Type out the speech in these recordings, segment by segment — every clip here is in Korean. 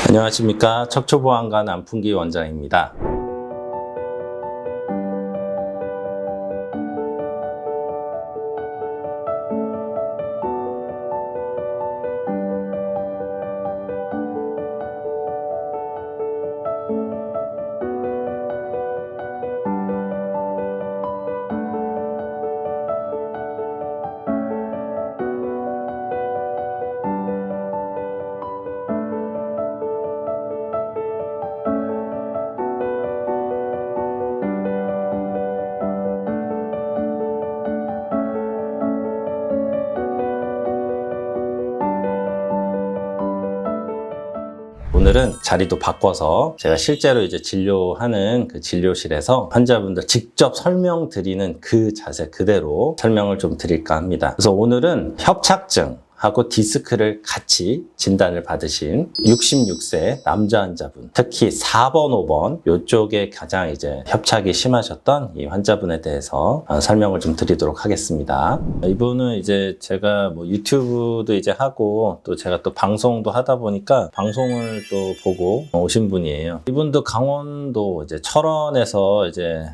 안녕하십니까. 척추보안관 안풍기 원장입니다. 오늘은 자리도 바꿔서 제가 실제로 이제 진료하는 그 진료실에서 환자분들 직접 설명드리는 그 자세 그대로 설명을 좀 드릴까 합니다. 그래서 오늘은 협착증 하고 디스크를 같이 진단을 받으신 66세 남자 환자분, 특히 4번, 5번 이쪽에 가장 이제 협착이 심하셨던 이 환자분에 대해서 설명을 좀 드리도록 하겠습니다. 이분은 이제 제가 뭐 유튜브도 이제 하고 또 제가 또 방송도 하다 보니까 방송을 또 보고 오신 분이에요. 이분도 강원도 이제 철원에서 이제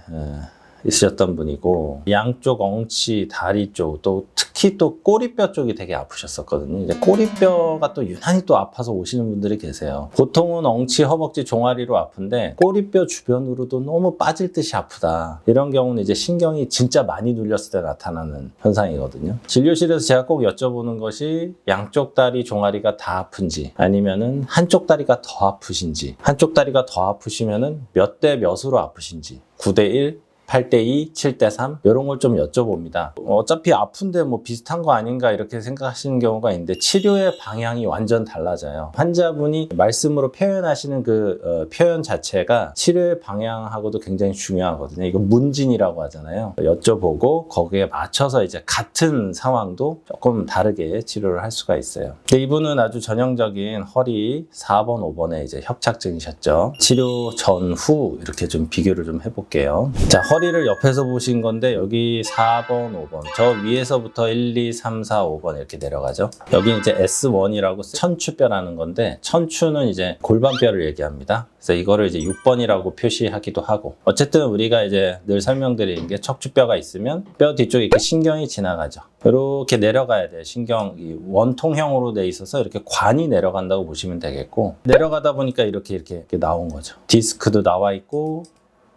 있으셨던 분이고, 양쪽 엉치, 다리 쪽, 또 특히 또 꼬리뼈 쪽이 되게 아프셨었거든요. 이제 꼬리뼈가 또 유난히 또 아파서 오시는 분들이 계세요. 보통은 엉치, 허벅지, 종아리로 아픈데 꼬리뼈 주변으로도 너무 빠질 듯이 아프다. 이런 경우는 이제 신경이 진짜 많이 눌렸을 때 나타나는 현상이거든요. 진료실에서 제가 꼭 여쭤보는 것이 양쪽 다리, 종아리가 다 아픈지, 아니면은 한쪽 다리가 더 아프신지, 한쪽 다리가 더 아프시면은 몇 대 몇으로 아프신지, 9대1, 8대2, 7대3 이런 걸 좀 여쭤봅니다. 어차피 아픈데 뭐 비슷한 거 아닌가 이렇게 생각하시는 경우가 있는데 치료의 방향이 완전 달라져요. 환자분이 말씀으로 표현하시는 그 표현 자체가 치료의 방향하고도 굉장히 중요하거든요. 이거 문진이라고 하잖아요. 여쭤보고 거기에 맞춰서 이제 같은 상황도 조금 다르게 치료를 할 수가 있어요. 근데 이분은 아주 전형적인 허리 4번, 5번의 이제 협착증이셨죠. 치료 전후 이렇게 좀 비교를 좀 해볼게요. 자, 허리를 옆에서 보신 건데 여기 4번, 5번 저 위에서부터 1, 2, 3, 4, 5번 이렇게 내려가죠. 여기 이제 S1이라고 천추뼈라는 건데 천추는 이제 골반뼈를 얘기합니다. 그래서 이거를 이제 6번이라고 표시하기도 하고, 어쨌든 우리가 이제 늘 설명드리는 게 척추뼈가 있으면 뼈 뒤쪽에 이렇게 신경이 지나가죠. 이렇게 내려가야 돼요. 신경이 원통형으로 돼 있어서 이렇게 관이 내려간다고 보시면 되겠고, 내려가다 보니까 이렇게 나온 거죠. 디스크도 나와 있고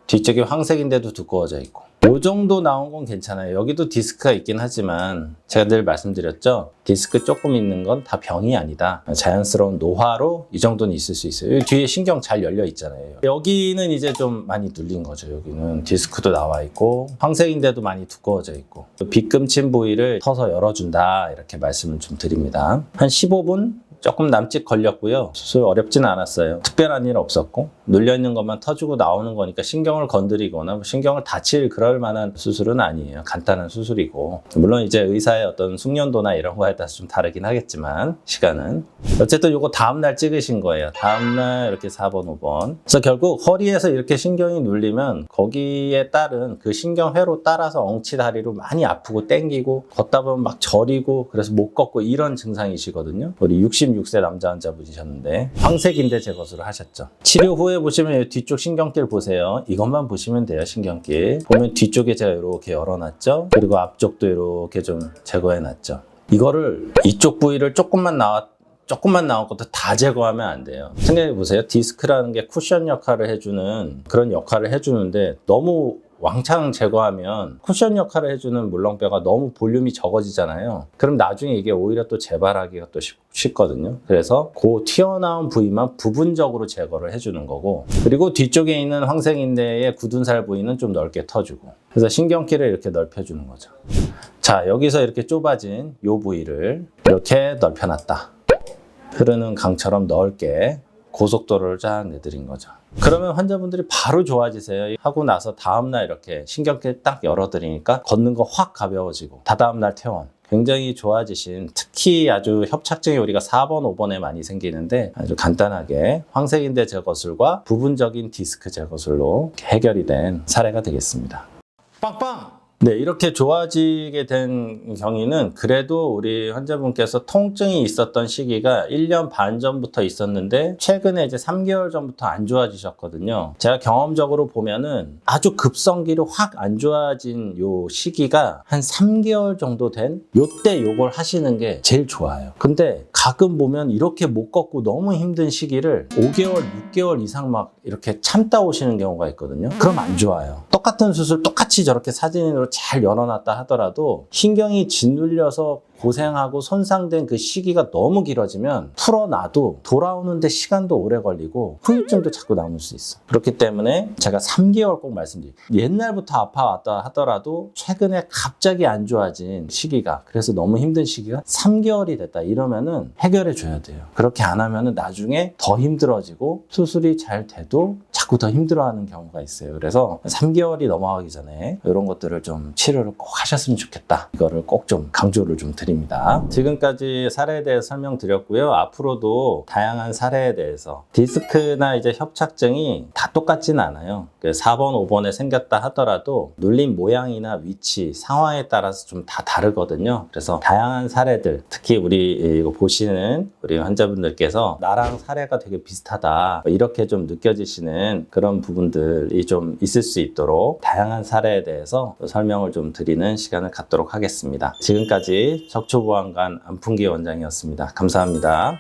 뒤쪽이 황색인데도 두꺼워져 있고, 이 정도 나온 건 괜찮아요. 여기도 디스크가 있긴 하지만 제가 늘 말씀드렸죠. 디스크 조금 있는 건 다 병이 아니다. 자연스러운 노화로 이 정도는 있을 수 있어요. 여기 뒤에 신경 잘 열려 있잖아요. 여기는 이제 좀 많이 눌린 거죠. 여기는 디스크도 나와 있고 황색인데도 많이 두꺼워져 있고, 빗금친 부위를 서서 열어준다 이렇게 말씀을 좀 드립니다. 한 15분? 조금 남짓 걸렸고요. 수술 어렵지는 않았어요. 특별한 일 없었고, 눌려있는 것만 터지고 나오는 거니까 신경을 건드리거나 신경을 다칠 그럴 만한 수술은 아니에요. 간단한 수술이고, 물론 이제 의사의 어떤 숙련도나 이런 거에 따라서 좀 다르긴 하겠지만 시간은, 어쨌든 요거 다음날 찍으신 거예요. 다음날 이렇게 4번, 5번. 그래서 결국 허리에서 이렇게 신경이 눌리면 거기에 따른 그 신경회로 따라서 엉치 다리로 많이 아프고 땡기고, 걷다 보면 막 저리고 그래서 못 걷고 이런 증상이시거든요. 우리 66세 남자 환자분이셨는데 황색인대 제거술을 하셨죠. 치료 후에 보시면 뒤쪽 신경길 보세요. 이것만 보시면 돼요. 신경길 보면 뒤쪽에 제가 이렇게 열어놨죠. 그리고 앞쪽도 이렇게 좀 제거해놨죠. 이거를 이쪽 부위를 조금만 나온 것도 다 제거하면 안 돼요. 생각해 보세요. 디스크라는 게 쿠션 역할을 해주는 그런 역할을 해주는데, 너무 왕창 제거하면 쿠션 역할을 해주는 물렁뼈가 너무 볼륨이 적어지잖아요. 그럼 나중에 이게 오히려 또 재발하기가 또 쉽거든요. 그래서 그 튀어나온 부위만 부분적으로 제거를 해주는 거고, 그리고 뒤쪽에 있는 황색인대의 굳은 살 부위는 좀 넓게 터주고, 그래서 신경길을 이렇게 넓혀주는 거죠. 자, 여기서 이렇게 좁아진 이 부위를 이렇게 넓혀놨다. 흐르는 강처럼 넓게 고속도로를 쫙 내드린 거죠. 그러면 환자분들이 바로 좋아지세요. 하고 나서 다음날 이렇게 신경길 딱 열어드리니까 걷는 거 확 가벼워지고, 다다음날 퇴원. 굉장히 좋아지신, 특히 아주 협착증이 우리가 4번, 5번에 많이 생기는데 아주 간단하게 황색인대 제거술과 부분적인 디스크 제거술로 해결이 된 사례가 되겠습니다. 빵빵! 네, 이렇게 좋아지게 된 경위는 그래도 우리 환자분께서 통증이 있었던 시기가 1년 반 전부터 있었는데 최근에 이제 3개월 전부터 안 좋아지셨거든요. 제가 경험적으로 보면은 아주 급성기로 확 안 좋아진 요 시기가 한 3개월 정도 된 요때 요걸 하시는 게 제일 좋아요. 근데 가끔 보면 이렇게 못 걷고 너무 힘든 시기를 5개월, 6개월 이상 막 이렇게 참다 오시는 경우가 있거든요. 그럼 안 좋아요. 똑같은 수술 똑같이 저렇게 사진으로 잘 열어놨다 하더라도 신경이 짓눌려서 고생하고 손상된 그 시기가 너무 길어지면 풀어놔도 돌아오는데 시간도 오래 걸리고 후유증도 자꾸 남을 수 있어. 그렇기 때문에 제가 3개월 꼭 말씀드려요. 옛날부터 아파왔다 하더라도 최근에 갑자기 안 좋아진 시기가, 그래서 너무 힘든 시기가 3개월이 됐다 이러면은 해결해 줘야 돼요. 그렇게 안 하면은 나중에 더 힘들어지고 수술이 잘 돼도 자꾸 더 힘들어하는 경우가 있어요. 그래서 3개월이 넘어가기 전에 이런 것들을 좀 치료를 꼭 하셨으면 좋겠다. 이거를 꼭 좀 강조를 좀 드립니다. 지금까지 사례에 대해서 설명드렸고요. 앞으로도 다양한 사례에 대해서 디스크나 이제 협착증이 다 똑같진 않아요. 4번, 5번에 생겼다 하더라도 눌림 모양이나 위치, 상황에 따라서 좀 다 다르거든요. 그래서 다양한 사례들, 특히 우리 이거 보시는 우리 환자분들께서 나랑 사례가 되게 비슷하다 이렇게 좀 느껴지시는 그런 부분들이 좀 있을 수 있도록 다양한 사례에 대해서 설명을 좀 드리는 시간을 갖도록 하겠습니다. 지금까지 척추보안관 안풍기 원장이었습니다. 감사합니다.